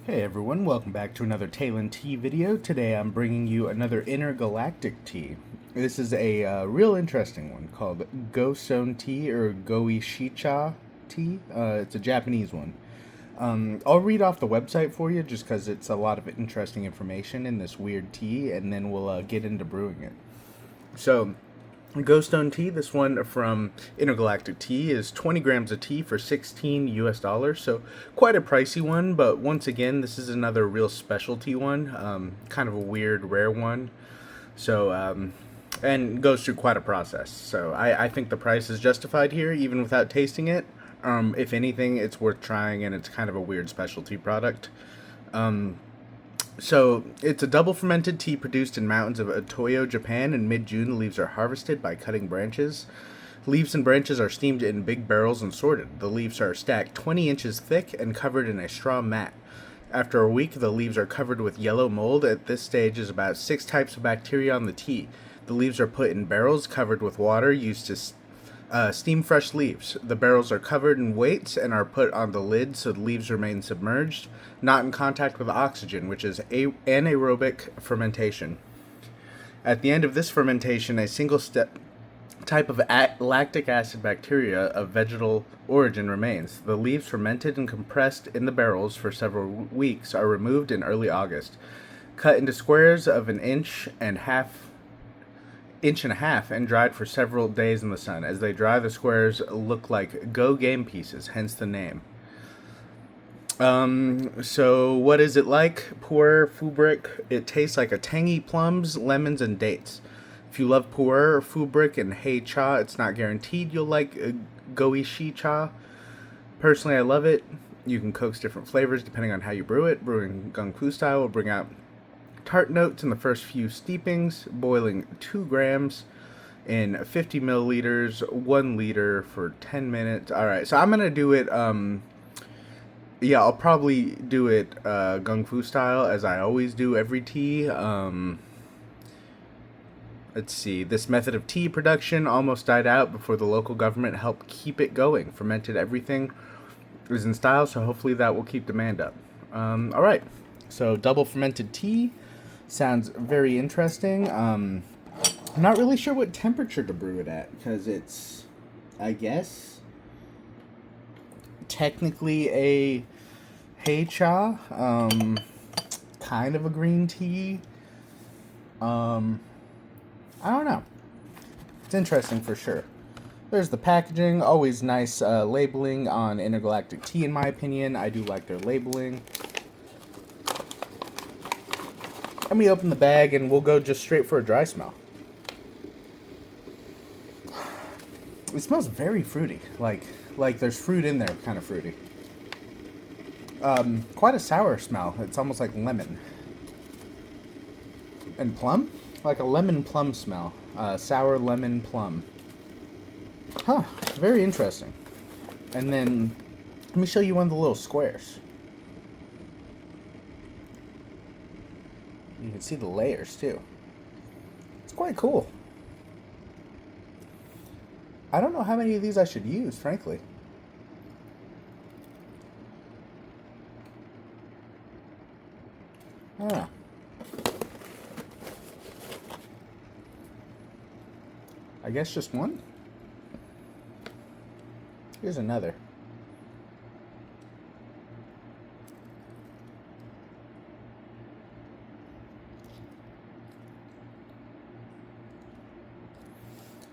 Hey everyone, welcome back to another Talon Tea video. Today I'm bringing you another intergalactic tea. This is a real interesting one called Stone Tea or Goishicha tea. It's a Japanese one. I'll read off the website for you just because it's a lot of interesting information in this weird tea, and then we'll get into brewing it. So, Ghost Stone Tea, this one from Intergalactic Tea, is 20 grams of tea for 16 US dollars. So, quite a pricey one, but once again, this is another real specialty one. Kind of a weird, rare one. So, and goes through quite a process. So, I think the price is justified here, even without tasting it. If anything, it's worth trying, and it's kind of a weird specialty product. So, it's a double fermented tea produced in mountains of Otoyo, Japan. In mid-June, the leaves are harvested by cutting branches. Leaves and branches are steamed in big barrels and sorted. The leaves are stacked 20 inches thick and covered in a straw mat. After a week, the leaves are covered with yellow mold. At this stage is about 6 types of bacteria on the tea. The leaves are put in barrels covered with water used to steam fresh leaves. The barrels are covered in weights and are put on the lid so the leaves remain submerged, not in contact with oxygen, which is anaerobic fermentation. At the end of this fermentation, a single step type of lactic acid bacteria of vegetal origin remains. The leaves, fermented and compressed in the barrels for several weeks, are removed in early August. Cut into squares of an inch and a half and dried for several days in the sun. As they dry, the squares look like Go game pieces, hence the name. So what is it like? Pu'er fubric. It tastes like a tangy plums, lemons, and dates. If you love pu'er or fubric and hei cha, it's not guaranteed you'll like goishi cha. Personally, I love it. You can coax different flavors depending on how you brew it. Brewing gung fu style will bring out tart notes in the first few steepings, boiling 2 grams in 50 milliliters, 1 liter for 10 minutes. Alright, so I'm going to do it, I'll probably do it gung fu style as I always do every tea. Let's see. This method of tea production almost died out before the local government helped keep it going. Fermented everything is in style, so hopefully that will keep demand up. Alright, so double fermented tea. Sounds very interesting. I'm not really sure what temperature to brew it at because it's, I guess, technically a hei cha, kind of a green tea. I don't know. It's interesting for sure. There's the packaging. Always nice labeling on Intergalactic Tea, in my opinion. I do like their labeling. Let me open the bag and we'll go just straight for a dry smell. It smells very fruity. Like there's fruit in there, kind of fruity. Quite a sour smell. It's almost like lemon. And plum? Like a lemon plum smell. Sour lemon plum. Huh, very interesting. And then, let me show you one of the little squares. You can see the layers too. It's quite cool. I don't know how many of these I should use, frankly. Ah. I guess just one? Here's another.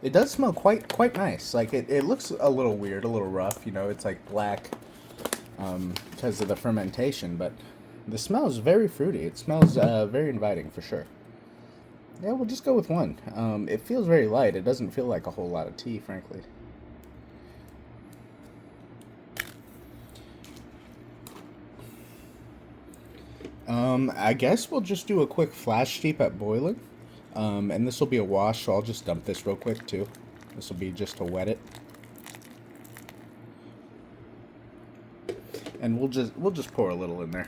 It does smell quite nice. Like it looks a little weird, a little rough. You know, it's like black because of the fermentation. But the smell is very fruity. It smells very inviting for sure. Yeah, we'll just go with one. It feels very light. It doesn't feel like a whole lot of tea, frankly. I guess we'll just do a quick flash steep at boiling. And this will be a wash, so I'll just dump this real quick too. This will be just to wet it. And we'll just pour a little in there.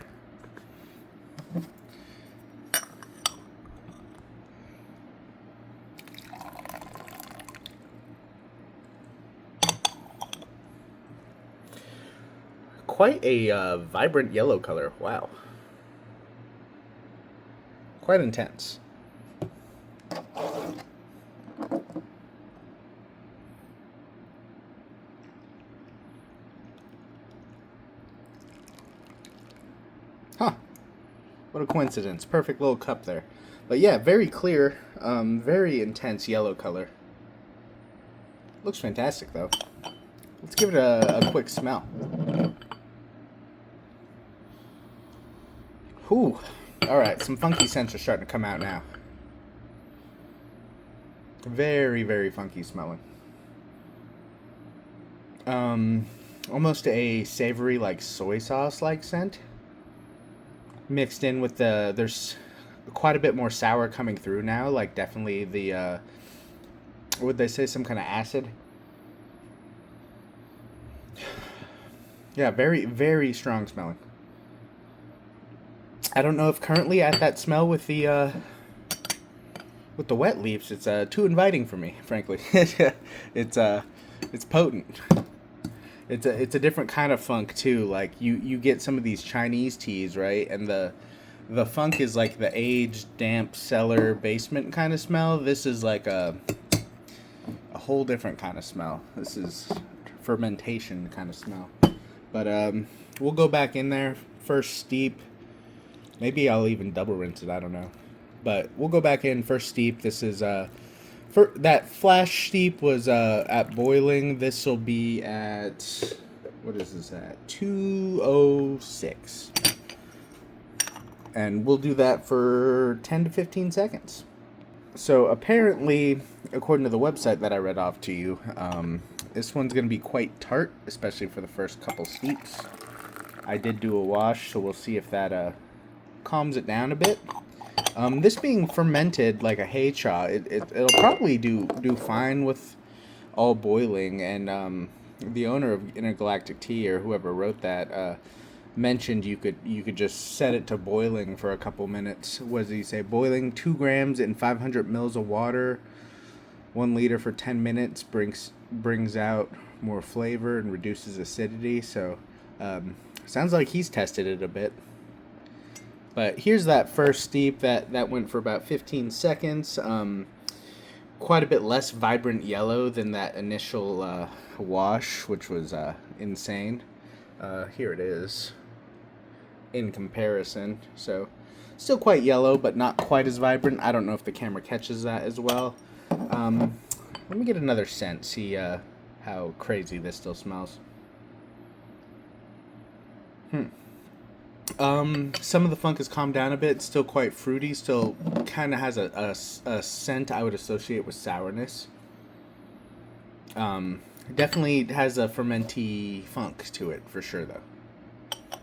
Quite a vibrant yellow color. Wow. Quite intense. Huh. What a coincidence. Perfect little cup there. But yeah, very clear, very intense yellow color. Looks fantastic, though. Let's give it a quick smell. Whew. Alright, some funky scents are starting to come out now. Very, very funky smelling. Almost a savory, like, soy sauce-like scent. Mixed in with there's quite a bit more sour coming through now, like definitely the, would they say some kind of acid? Yeah, very, very strong smelling. I don't know if currently at that smell with the wet leaves, it's too inviting for me, frankly. it's potent. It's a different kind of funk too. Like you get some of these Chinese teas, right? And the funk is like the aged, damp cellar basement kind of smell. This is like a whole different kind of smell. This is fermentation kind of smell. But we'll go back in there first steep. Maybe I'll even double rinse it. I don't know. But we'll go back in first steep. This is for that flash steep was at boiling. This will be at, what is this at? 206. And we'll do that for 10 to 15 seconds. So apparently, according to the website that I read off to you, this one's going to be quite tart, especially for the first couple steeps. I did do a wash, so we'll see if that calms it down a bit. This being fermented like a hay cha, it'll probably do fine with all boiling. And the owner of Intergalactic Tea, or whoever wrote that, mentioned you could just set it to boiling for a couple minutes. What does he say? Boiling 2 grams in 500 mils of water, 1 liter for 10 minutes brings out more flavor and reduces acidity. So sounds like he's tested it a bit. But here's that first steep that went for about 15 seconds. Quite a bit less vibrant yellow than that initial wash, which was insane. Here it is in comparison. So still quite yellow, but not quite as vibrant. I don't know if the camera catches that as well. Let me get another scent, see how crazy this still smells. Some of the funk has calmed down a bit. Still quite fruity. Still kind of has a scent I would associate with sourness. Definitely has a fermenty funk to it for sure, though.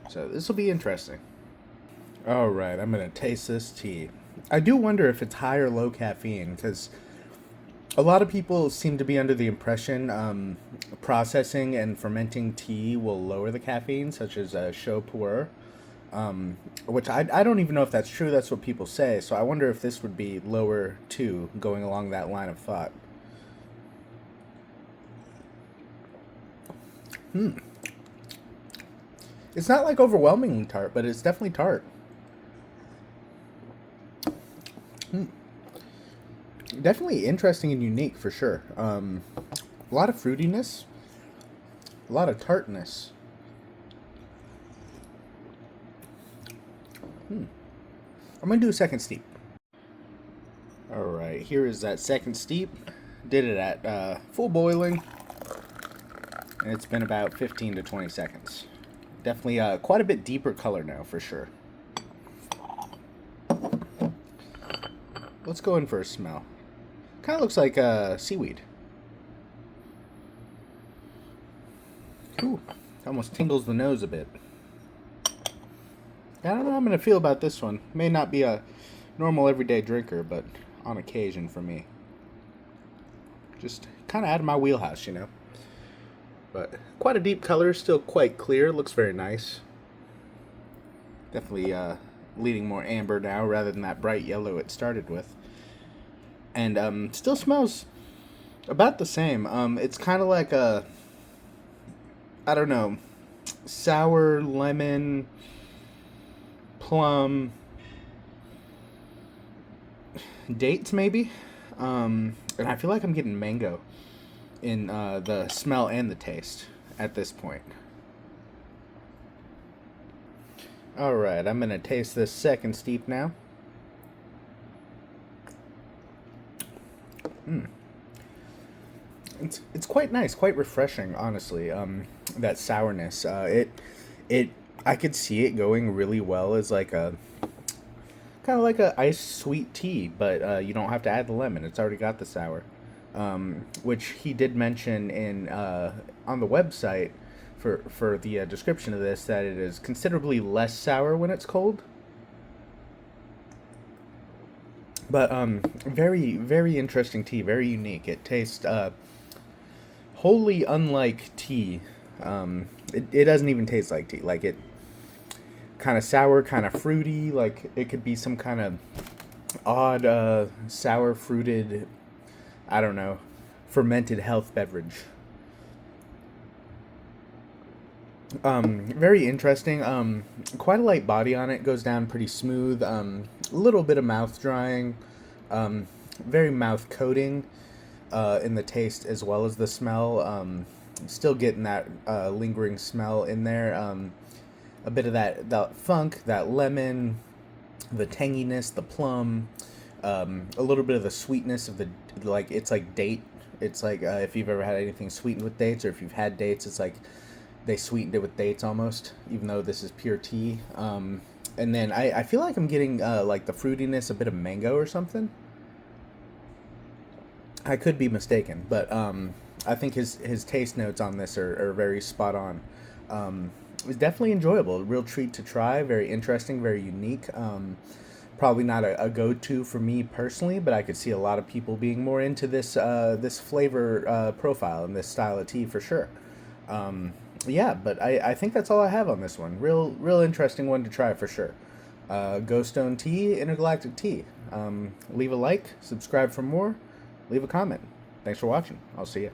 So this will be interesting. All right, I'm gonna taste this tea. I do wonder if it's high or low caffeine, because a lot of people seem to be under the impression processing and fermenting tea will lower the caffeine, such as chaud pu'er. Which I don't even know if that's true. That's what people say. So I wonder if this would be lower too, going along that line of thought. It's not like overwhelmingly tart, but it's definitely tart. Definitely interesting and unique for sure. A lot of fruitiness, a lot of tartness. I'm going to do a second steep. Alright, here is that second steep. Did it at full boiling. And it's been about 15 to 20 seconds. Definitely quite a bit deeper color now, for sure. Let's go in for a smell. Kind of looks like seaweed. Ooh, almost tingles the nose a bit. I don't know how I'm going to feel about this one. May not be a normal everyday drinker, but on occasion for me. Just kind of out of my wheelhouse, you know. But quite a deep color, still quite clear. Looks very nice. Definitely leaning more amber now rather than that bright yellow it started with. And still smells about the same. It's kind of like a, I don't know, sour lemon, plum, dates maybe, and I feel like I'm getting mango in the smell and the taste at this point. All right, I'm gonna taste this second steep now. It's quite nice, quite refreshing, honestly. That sourness, it I could see it going really well as like a kind of like a iced sweet tea, but you don't have to add the lemon. It's already got the sour, which he did mention in on the website for the description of this that it is considerably less sour when it's cold. But very very interesting tea, very unique. It tastes wholly unlike tea. It doesn't even taste like tea. Like it kind of sour, kind of fruity. Like it could be some kind of odd sour fruited, I don't know, fermented health beverage. Very interesting. Quite a light body on it. Goes down pretty smooth. A little bit of mouth drying. Very mouth coating in the taste as well as the smell. Still getting that lingering smell in there. A bit of that funk, that lemon, the tanginess, the plum, a little bit of the sweetness of the like. It's like date. It's like if you've ever had anything sweetened with dates, or if you've had dates, it's like they sweetened it with dates almost, even though this is pure tea. And then I feel like I'm getting like the fruitiness, a bit of mango or something. I could be mistaken, but I think his taste notes on this are very spot on. It was definitely enjoyable. A real treat to try. Very interesting, very unique. Probably not a go-to for me personally, but I could see a lot of people being more into this flavor profile and this style of tea for sure. Yeah, but I think that's all I have on this one. Real interesting one to try for sure. Go Stone Tea Intergalactic Tea. Leave a like, subscribe for more, leave a comment. Thanks for watching. I'll see you.